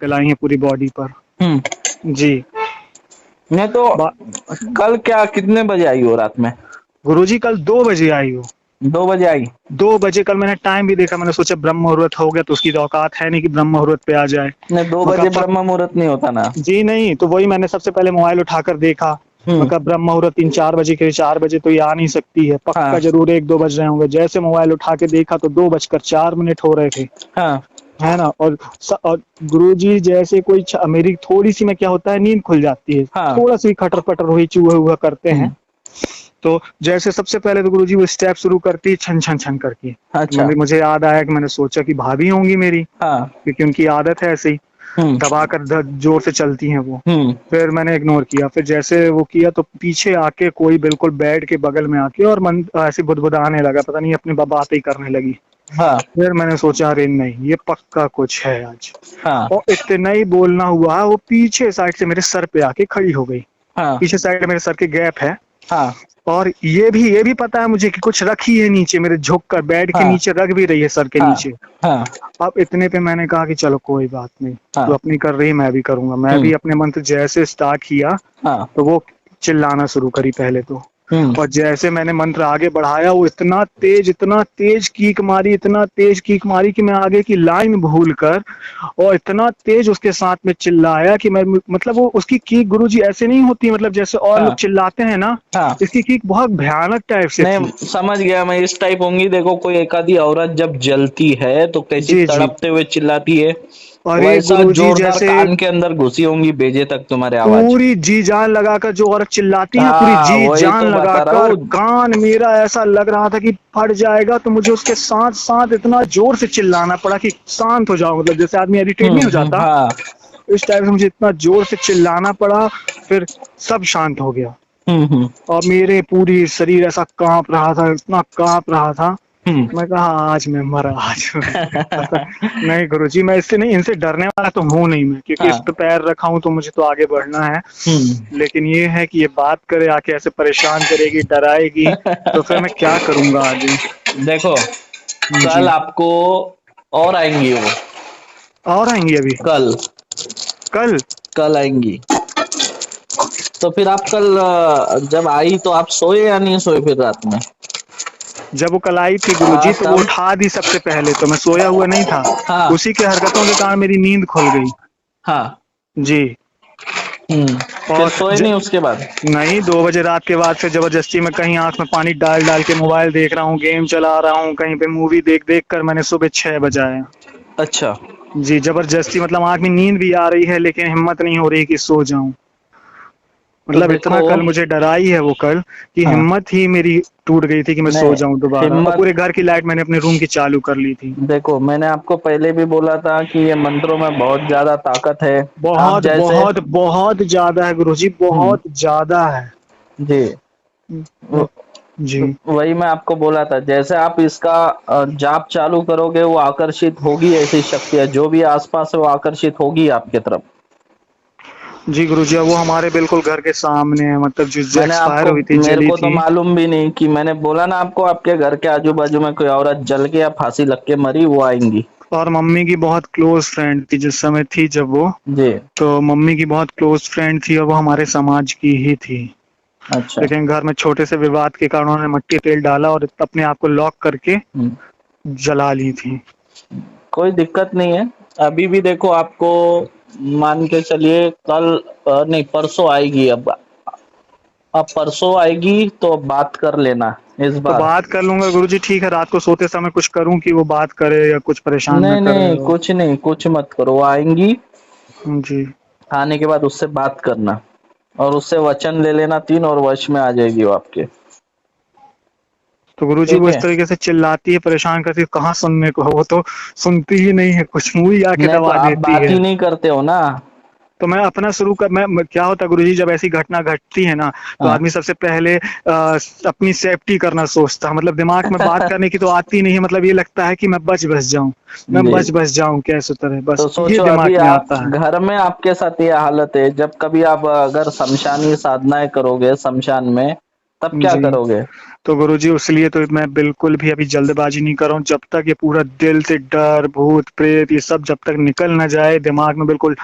गलाई है पूरी बॉडी पर। जी। नहीं तो बा- कल क्या कितने बजे आई हो रात में? गुरुजी कल 2 बजे आई हो। 2 बजे आई? 2 बजे कल मैंने टाइम भी देखा, मैंने सोचा ब्रह्म मुहूर्त हो गया तो उसकी तो औकात है नहीं कि ब्रह्म मुहूर्त पे आ जाए। नहीं, दो मैं बजे कहा ब्रह्म मुहूर्त नहीं होता ना। जी नहीं, तो वही मैंने सबसे पहले मोबाइल उठाकर देखा। मैं हम्म। कहा ब्रह्म मुहूर्त 3-4 बजे के, 4 बजे तो ये आ नहीं सकती है, पक्का हाँ जरूर 1-2 बज रहे होंगे। जैसे मोबाइल उठा के देखा तो 2 बजकर 4 मिनट हो रहे थे, हाँ। है ना। और गुरुजी जैसे कोई मेरी थोड़ी सी में क्या होता है, नींद खुल जाती है, हाँ। थोड़ा सी खटर पटर हुई चूहा हुआ करते हैं। हम्म। तो जैसे सबसे पहले तो गुरुजी वो स्टेप शुरू करती है छन छन छन करके। अच्छा। मुझे याद आया कि मैंने सोचा कि भाभी होंगी मेरी, हाँ। क्योंकि उनकी आदत है ऐसे ही हम्म। दबाकर जोर से चलती हैं वो। हम्म। फिर मैंने इग्नोर किया, फिर जैसे वो किया तो पीछे आके कोई बिल्कुल बेड के बगल में आके और मन ऐसे बुदबुदाने लगा, पता नहीं अपनी बात ही करने लगी। हाँ। फिर मैंने सोचा अरे नहीं, ये पक्का कुछ है आज। हाँ। और इतना ही बोलना हुआ, वो पीछे साइड से मेरे सर पे आके खड़ी हो गई। हाँ। पीछे साइड में मेरे सर के गैप है, हाँ। और ये भी पता है मुझे कि कुछ रखी है नीचे, मेरे झुक कर बेड के हाँ। नीचे रख भी रही है, सर के हाँ। नीचे। हाँ। अब इतने पे मैंने कहा कि चलो कोई बात नहीं, तू हाँ। अपनी कर रही, मैं भी करूंगा। मैं भी अपने मंत्र जैसे स्टार्ट किया हाँ। तो वो चिल्लाना शुरू करी पहले तो। हम्म। और जैसे मैंने मंत्र आगे बढ़ाया, वो इतना तेज कीक मारी, इतना तेज कीक मारी कि मैं आगे की लाइन भूल कर, और इतना तेज उसके साथ में चिल्लाया कि मैं, मतलब वो उसकी कीक गुरुजी ऐसे नहीं होती, मतलब जैसे और लोग हाँ। चिल्लाते हैं ना, हाँ। इसकी कीक बहुत भयानक टाइप से नहीं, थी। समझ गया मैं, इस टाइप होंगी। देखो, कोई एक आधी औरत जब जलती है तो कैसी जी जी। तड़पते हुए चिल्लाती है, अरे वैसा गुरुजी जोरदार जैसे कान के अंदर घुसी होंगी बेजे तक तुम्हारे आवाज। पूरी जी जान लगाकर जो औरत चिल्लाती है, पूरी हाँ, जी वही जान तो बता रहा लगाकर, हूँ। कान मेरा ऐसा लग रहा था कि फट जाएगा। तो मुझे उसके साथ साथ इतना जोर से चिल्लाना पड़ा कि शांत हो जाओ, मतलब जैसे आदमी इरिटेट नहीं हो जाता, हाँ। इस टाइप से मुझे इतना जोर से चिल्लाना पड़ा। फिर सब शांत हो गया, हम्म। और मेरे पूरी शरीर ऐसा कांप रहा था, इतना कांप रहा था। हम्म। मैं कहा आज मैं मरा, आज पता नहीं गुरुजी, मैं इससे नहीं, इनसे डरने वाला तो हूँ नहीं मैं, क्योंकि इस हाँ। पे पैर रखा हूँ तो मुझे तो आगे बढ़ना है। हम्म। लेकिन ये है कि ये बात करे आके, ऐसे परेशान करेगी, डराएगी, तो फिर मैं क्या करूंगा आगे। देखो, कल जी। आपको और आएंगी वो। और आएंगी अभी? कल। कल? कल आएंगी। तो फिर आप कल जब आई तो आप सोए या नहीं सोए फिर रात में? जब वो कल आई थी हाँ, गुरुजी तो वो तब। उठा दी सबसे पहले, तो मैं सोया हुआ नहीं था। हाँ। उसी के हरकतों के कारण मेरी नींद खुल गई। हाँ। जी। फिर और सोए नहीं उसके बाद? नहीं, 2 बजे रात के बाद फिर जबरदस्ती मैं कहीं आंख में पानी डाल डाल के मोबाइल देख रहा हूँ, गेम चला रहा हूँ, कहीं पे मूवी देख देख कर मैंने सुबह 6 बजाया। अच्छा। जी, जबरदस्ती, मतलब आंख में नींद भी आ रही है लेकिन हिम्मत नहीं हो रही कि सो जाऊं। तो मतलब देखो। इतना कल मुझे डराई है वो कल, कि हाँ। हिम्मत ही मेरी टूट गई थी कि मैं सो नहीं, जाऊं दोबारा। और हिम्मत। पूरे घर की लाइट मैंने अपने रूम की चालू कर ली थी। देखो, मैंने आपको पहले भी बोला था कि ये मंत्रों में बहुत ज्यादा ताकत है। आप बहुत जैसे। बहुत बहुत ज्यादा है गुरुजी, हम्म। बहुत ज्यादा है। जी। वो- जी वही मैं आपको बोला था, जैसे आप इसका जाप चालू करोगे वो आकर्षित होगी, ऐसी शक्तियां जो भी आसपास है वो आकर्षित होगी आपके तरफ। जी गुरुजी, वो हमारे बिल्कुल घर के सामने है, मतलब जो मैंने एक्सपायर आपको, हुई थी, मेरे जली को तो थी। मालूम भी नहीं कि मैंने बोला ना आपको, आपके घर के आजू बाजू में कोई औरत जल के या फांसी लग के मरी, वो आएंगी। और मम्मी की बहुत क्लोज फ्रेंड थी जिस समय थी जब वो, जी। तो मम्मी की बहुत क्लोज फ्रेंड थी और वो हमारे समाज की ही थी। अच्छा। लेकिन घर में छोटे से विवाद के कारण उन्होंने मट्टी तेल डाला और अपने आप को लॉक करके हम्म। जला ली थी। कोई दिक्कत नहीं है। अभी भी देखो आपको, मान के चलिए कल, नहीं परसों आएगी। अब परसों आएगी तो बात कर लेना इस तो बार। बात कर लूंगा गुरुजी, ठीक है, रात को सोते समय कुछ करूं कि वो बात करे या कुछ परेशान न नहीं करे। नहीं, कुछ नहीं, कुछ मत करो, वो आएंगी। जी। आने के बाद उससे बात करना और उससे वचन ले लेना 3, और वश में आ जाएगी वो आपके। तो गुरुजी ठीक वो इस है। तरीके से चिल्लाती है, परेशान करती है, कहाँ सुनने को, वो तो सुनती ही नहीं है, कुछ मुंह ही आके नहीं तो दबा आप देती बात है। ही नहीं करते हो ना। तो मैं अपना शुरू कर, क्या होता है गुरुजी, जब ऐसी घटना घटती है ना, तो हाँ। आदमी सबसे पहले अपनी सेफ्टी करना सोचता है, मतलब दिमाग में बात करने की तो आती नहीं है, मतलब ये लगता है कि मैं बच जाऊं, मैं जी। बच जाऊं कैसे तरह, तो बस ये सोचो, दिमाग अभी में आप आता है। घर में आपके साथ ये हालत है, जब कभी आप अगर शमशानी साधनाएं करोगे शमशान में, तब क्या जी। करोगे? तो गुरुजी इसलिए तो मैं बिल्कुल भी अभी जल्दबाजी नहीं कर रहा हूँ, जब तक ये पूरा दिल से डर भूत प्रेत ये सब जब तक निकल ना जाए दिमाग में बिल्कुल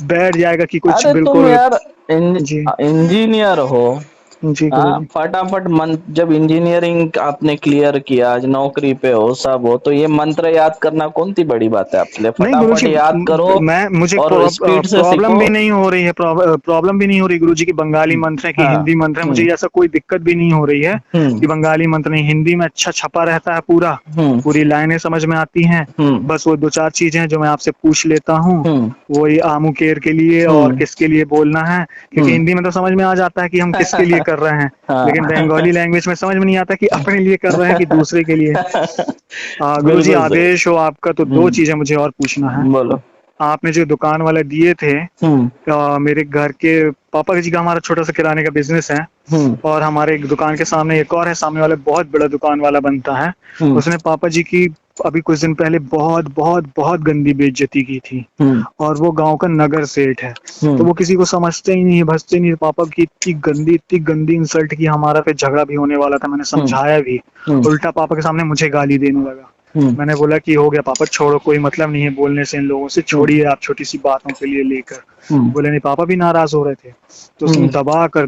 बैठ जाएगा कि कुछ अरे तुम बिल्कुल। यार जी इंजीनियर हो। जी हाँ, गुरुजी। फटाफट जब इंजीनियरिंग आपने क्लियर किया, आज नौकरी पे हो, सब हो, तो ये मंत्र याद करना कौन सी बड़ी बात है आपके लिए? नहीं फटाफट गुरुजी, याद करो मैं मुझे और स्पीड से प्रॉब्लम सीखो। भी नहीं हो रही है, प्रॉब्लम भी नहीं हो रही गुरुजी की बंगाली मंत्र है कि हाँ। हिंदी मंत्र है, मुझे हम्म। ऐसा कोई दिक्कत भी नहीं हो रही है हम्म। कि बंगाली मंत्र नहीं, हिंदी में अच्छा छपा रहता है पूरा, हम्म। पूरी लाइनें समझ में आती हैं। हम्म। बस वो दो चार चीजें हैं जो मैं आपसे पूछ लेता हूँ, हम्म। वही आमू केर के लिए और हम्म। किसके लिए बोलना है, क्योंकि हम्म। हिंदी में तो समझ में आ जाता है कि हम किसके लिए कर रहे हैं, लेकिन हाँ। बंगाली लैंग्वेज में समझ में नहीं आता कि अपने लिए कर रहे हैं कि दूसरे के लिए। गुरुजी बिल्कुल सही। आदेश हो आपका, तो दो हम्म। चीजें मुझे और पूछना है। बोलो। आपने जो दुकान वाले दिए थे, हम्म। मेरे घर के पापा जी का हमारा छोटा सा किराने का बिजनेस है, हम्म। और हमारे एक दुकान के सामने एक और है, सामने वाले बहुत बड़ा दुकान वाला बनता है। हम्म। उसने पापा जी की अभी कुछ दिन पहले बहुत बहुत बहुत गंदी बेइज्जती की थी, हम्म। और वो गांव का नगर सेठ है। तो हम्म। वो किसी को समझते ही नहीं, भजते नहीं, पापा की इतनी गंदी इंसल्ट की, हमारा फिर झगड़ा भी होने वाला था, मैंने हम्म। समझाया भी, हम्म। उल्टा पापा के सामने मुझे गाली देने लगा। हम्म। मैंने बोला कि हो गया पापा, छोड़ो, कोई मतलब नहीं है बोलने से इन लोगों से, हम्म। छोड़िए आप छोटी सी बातों के लिए लेकर। हम्म। बोले नहीं, पापा भी नाराज हो रहे थे, तो उसने हम्म।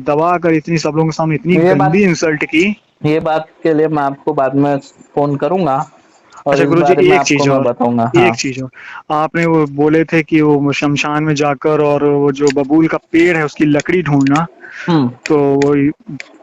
दबा कर इतनी सब लोगों के सामने इतनी ये बात गंदी इंसल्ट की। ये बात के लिए मैं आपको बाद में फोन करूंगा और अच्छा इस गुरुजी, बारे में एक आपको चीज मैं और, बताऊंगा। हाँ। एक चीज और, आपने वो बोले थे कि वो शमशान में जाकर और वो जो बबूल का पेड़ है उसकी लकड़ी ढूंढना, हम्म। तो वो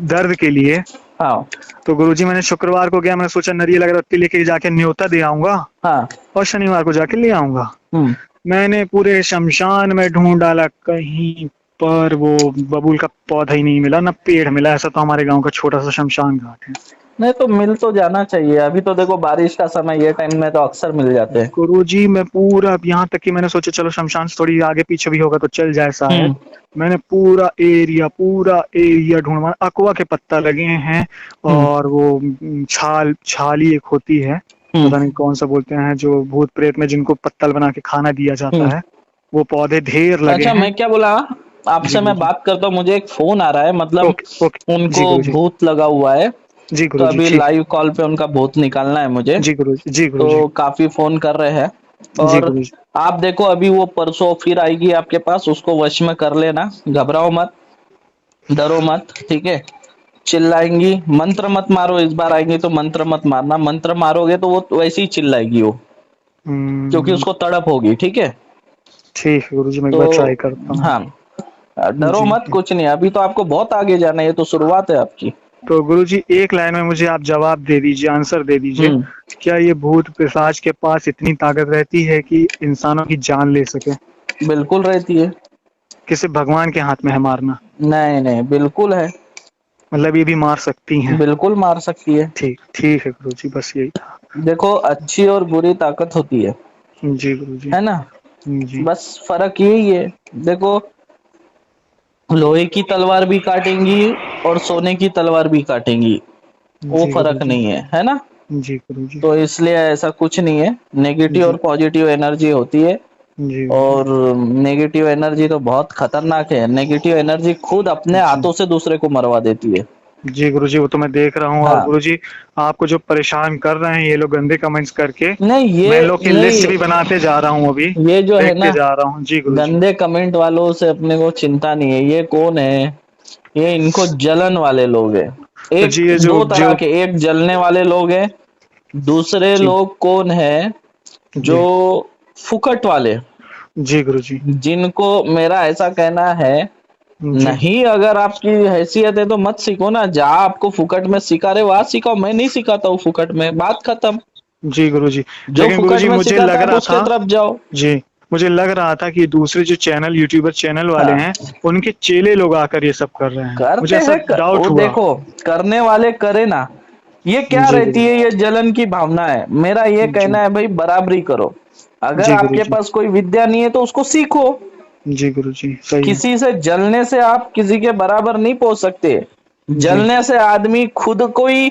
दर्द के लिए। हाँ। तो गुरुजी मैंने शुक्रवार को गया, मैंने सोचा नारियल अगरबत्ती लेके जाके न्योता दे आऊंगा, हाँ। और शनिवार को जाके ले आऊंगा। हम्म। मैंने पूरे शमशान में ढूंढ डाला, कहीं पर वो बबूल का पौधा ही नहीं मिला, ना पेड़ मिला। ऐसा तो हमारे गांव का छोटा सा शमशान घाट है। नहीं तो मिल तो जाना चाहिए, अभी तो देखो बारिश का समय, ये टाइम में तो अक्सर मिल जाते हैं। गुरुजी मैं पूरा, यहाँ तक कि मैंने सोचा चलो शमशान से थोड़ी आगे पीछे भी होगा तो चल जाए शायद, हम्म। मैंने पूरा एरिया ढूंढवा, अकवा के पत्ता लगे हैं, हम्म। और वो छाली एक होती है, हम्म। पता नहीं कौन सा बोलते हैं, जो भूत प्रेत में जिनको पत्तल बना के खाना दिया हम्म। जाता है, वो पौधे ढेर लगे अच्छा, हैं। मैं क्या बोला, जी आपसे मैं गुरुजी। बात करता हूँ, मुझे एक फोन आ रहा है, मतलब ओके ओके जी उनको गुरुजी। भूत लगा हुआ है, जी तो गुरुजी अभी ठीक। लाइव कॉल पे उनका भूत निकालना है मुझे। जी गुरुजी, जी गुरुजी। तो काफी फोन कर रहे हैं, जी और गुरुजी। आप देखो अभी वो परसों फिर आएगी आपके पास, उसको वश में कर लेना, घबराओ मत, डरो मत, ठीक है? चिल्लाएंगी, मंत्र मत मारो, इस बार आएंगी तो मंत्र मत मारना, मंत्र मारोगे तो वो वैसे ही चिल्लाएगी वो, क्योंकि हम्म, उसको तड़प होगी, ठीक है? ठीक है गुरुजी, मैं एक तो बार ट्राई करता हूँ। हाँ, डरो जी मत, जी। कुछ नहीं, अभी तो आपको बहुत आगे जाना है, ये तो शुरुआत है आपकी। तो गुरुजी एक लाइन में मुझे आप जवाब दे दीजिए, आंसर दे दीजिए, हम्म। क्या ये भूत पिशाच के पास इतनी ताकत रहती है कि इंसानों की जान ले सके? बिल्कुल रहती है। किसे भगवान के हाथ में है मारना? नहीं नहीं, बिल्कुल है, मतलब ये भी मार सकती हैं? बिल्कुल मार सकती है। ठीक ठीक है गुरुजी, बस यही था। देखो, अच्छी और बुरी ताकत होती जी गुरुजी। है ना? जी बस फर्क यही है। देखो, लोहे की तलवार भी काटेंगी और सोने की तलवार भी काटेंगी, वो जी फर्क गुरुजी। नहीं है ना? जी गुरुजी। तो इसलिए ऐसा कुछ नहीं है, नेगेटिव और जी पॉजिटिव एनर्जी होती है, जी गुरुजी। और नेगेटिव एनर्जी तो बहुत खतरनाक है, नेगेटिव एनर्जी खुद अपने जी हाथों से दूसरे को मरवा देती है। जी गुरुजी, वो तो मैं देख रहा हूँ। और हाँ। गुरुजी आपको जो परेशान कर रहे हैं ये लोग गंदे कमेंट्स करके, नहीं, मैं ये इन लोग की लिस्ट नहीं, भी बनाते जा रहा हूँ अभी, ये जो है देखते ना, जा रहा हूँ। जी गुरुजी। गंदे कमेंट वालों से अपने को चिंता नहीं है, ये कौन है, ये इनको जलन वाले लोग हैं। तो एक जी ये जो दो तरह जो के, एक जलने वाले लोग हैं, दूसरे जी लोग कौन है, जो जी फुकट वाले, जी गुरुजी। जिनको मेरा ऐसा कहना है, जी नहीं अगर आपकी हैसियत है तो मत सीखो ना, जहाँ आपको फुकट में सिखा रहे वहां सीखो, मैं नहीं सिखाता हूँ फुकट में, बात खत्म। जी गुरुजी। जो लेकिन फुकट गुरुजी में मुझे सिखाता लग है आप रहा उसके था, तरफ जाओ। जी मुझे लग रहा था कि दूसरे जो चैनल, यूट्यूबर चैनल वाले हाँ, हैं, उनके चेले लोग आकर ये सब कर रहे हैं, मुझे करते ऐसा हैं डाउट वो हुआ। देखो, करने वाले करे ना, ये क्या जी रहती गुरुजी। है, ये जलन की भावना है। मेरा ये जी कहना है भाई, बराबरी करो, अगर जी आपके गुरुजी। पास कोई विद्या नहीं है तो उसको सीखो। जी गुरुजी सही है। किसी से जलने से आप किसी के बराबर नहीं पहुंच सकते, जी जलने से आदमी खुद को ही,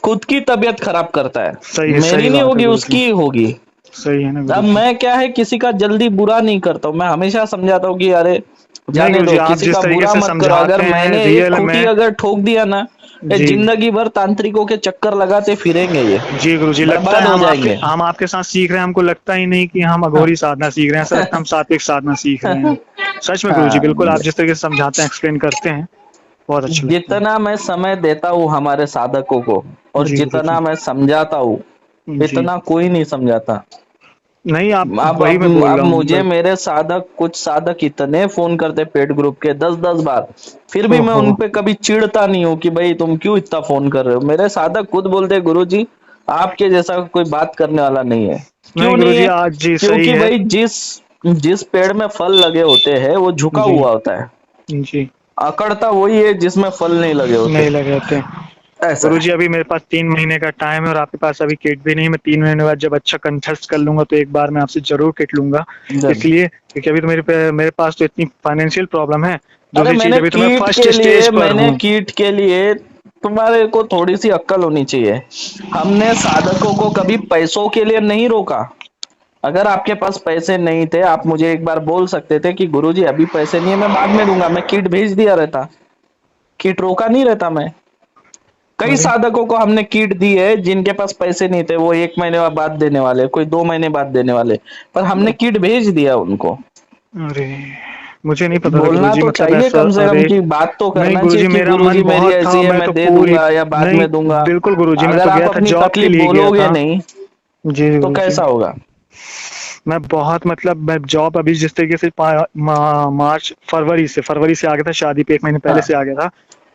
खुद की तबीयत खराब करता है, सही है, मेरी सही नहीं बात है होगी, गुरुजी। उसकी होगी। सही है ना अब गुरुजी। मैं क्या है, किसी का जल्दी बुरा नहीं करता हूँ, मैं हमेशा समझाता हूँ कि अरे नहीं जाने गुरुजी, दो, आप किसी जिस का तरीके बुरा से मत करो। अगर समझाते हैं मैंने एक रियल खूंटी में। अगर ठोक दिया ना, ये जी जिंदगी भर तांत्रिकों के चक्कर लगाते फिरेंगे, ये जी गुरुजी, लगता बर्बाद है हो जाएंगे। हम आपके साथ सीख रहे हैं, हमको लगता ही नहीं कि हम अघोरी साधना सीख रहे हैं, ऐसा लगता है हम सात्विक साधना सीख रहे हैं। सच में गुरुजी, हाँ, बिल्कुल आप जिस तरीके से समझाते हैं, एक्सप्लेन करते हैं, बहुत अच्छा लगता है। जितना मैं समय देता हूँ हमारे साधकों को और जी गुरुजी। जितना मैं समझाता हूँ, जी इतना कोई नहीं समझाता। नहीं, आप अब वही अब मैं बोल अब रहा हूँ मुझे मेरे साधक, कुछ साधक इतने फोन करते पेड ग्रुप के 10-10 बार, फिर भी मैं ओहो। उन पे कभी चिढ़ता नहीं हूँ कि भाई तुम क्यों इतना फोन कर रहे हो। मेरे साधक खुद बोलते गुरु जी, आपके जैसा कोई बात करने वाला नहीं है। नहीं क्यों नहीं गुरुजी, है? आज जी सही क्योंकि है। भाई जिस जिस पेड़ में फल लगे होते हैं वो झुका जी हुआ होता है, जी। अकड़ता वही है जिसमें फल नहीं लगे होते। नहीं लगे होते। ऐसा गुरुजी, है। अभी मेरे पास 3 महीने का टाइम है और आपके पास अभी किट भी नहीं है। मैं 3 महीने बाद जब अच्छा कंठस्थ कर लूंगा तो एक बार मैं आपसे जरूर किट लूंगा। जब इसलिए क्योंकि अभी तो मेरे पास तो इतनी फाइनेंशियल प्रॉब्लम है। अरे दूसरी चीज, मैंने अभी तो मैं कीट फर्स्ट के स्टेज लिए पर मैंने हूँ। कीट के लिए तुम्हारे को थोड़ी सी अक्ल होनी चाहिए। हमने साधकों को कभी पैसों के लिए नहीं रोका। अगर आपके पास पैसे नहीं थे, आप मुझे एक बार बोल सकते थे कि गुरुजी अभी पैसे नहीं है, मैं बाद में दूंगा, मैं किट भेज दिया रहता। किट रोका नहीं रहता मैं। कई अरे साधकों को हमने किट दी है जिनके पास पैसे नहीं थे, वो 1 महीने बाद देने वाले, कोई 2 महीने बाद देने वाले, पर हमने किट भेज दिया उनको। अरे, मुझे नहीं पता था बोलना गुरुजी, तो मतलब चाहिए ऐसा। कम से कम, अरे कि बात तो नहीं करना चाहिए गुरुजी, कि मेरा गुरुजी मन मेरी बहुत था, ऐसी है, मैं मैं तो दे पूरी। दूंगा या बाद नहीं में दूंगा। बिल्कुल गुरुजी, मैं अगर तो आप गया था, अपनी जॉब के तकलीफ लिए गया बोलोगे था। नहीं जी तो गुरुजी। कैसा होगा? मैं बहुत, मतलब मैं जॉब अभी जिस तरीके से मार्च फरवरी से आ गया था, शादी पे 1 महीने पहले से हाँ। आ गया था।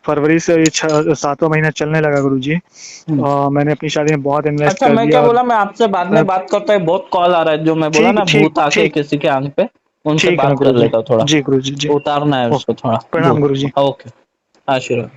फरवरी से ये 7वां महीना चलने लगा गुरुजी। हम्म। मैंने अपनी शादी में बहुत इन्वेस्ट अच्छा, कर मैं दिया क्या और बोला, मैं आपसे बाद अ, में बात करता है, बहुत कॉल आ रहा है। जो मैं बोला ठीक ना, ठीक भूत आके ठीक। किसी के आंख पे, उनसे ठीक है ना बात कर गुरुजी। लेता हूँ थोड़ा। जी गुरुजी जी। उतारना है ओ, उसको थोड़ा प्रणाम भूत। गुरुजी। ओके। आशीर्वाद।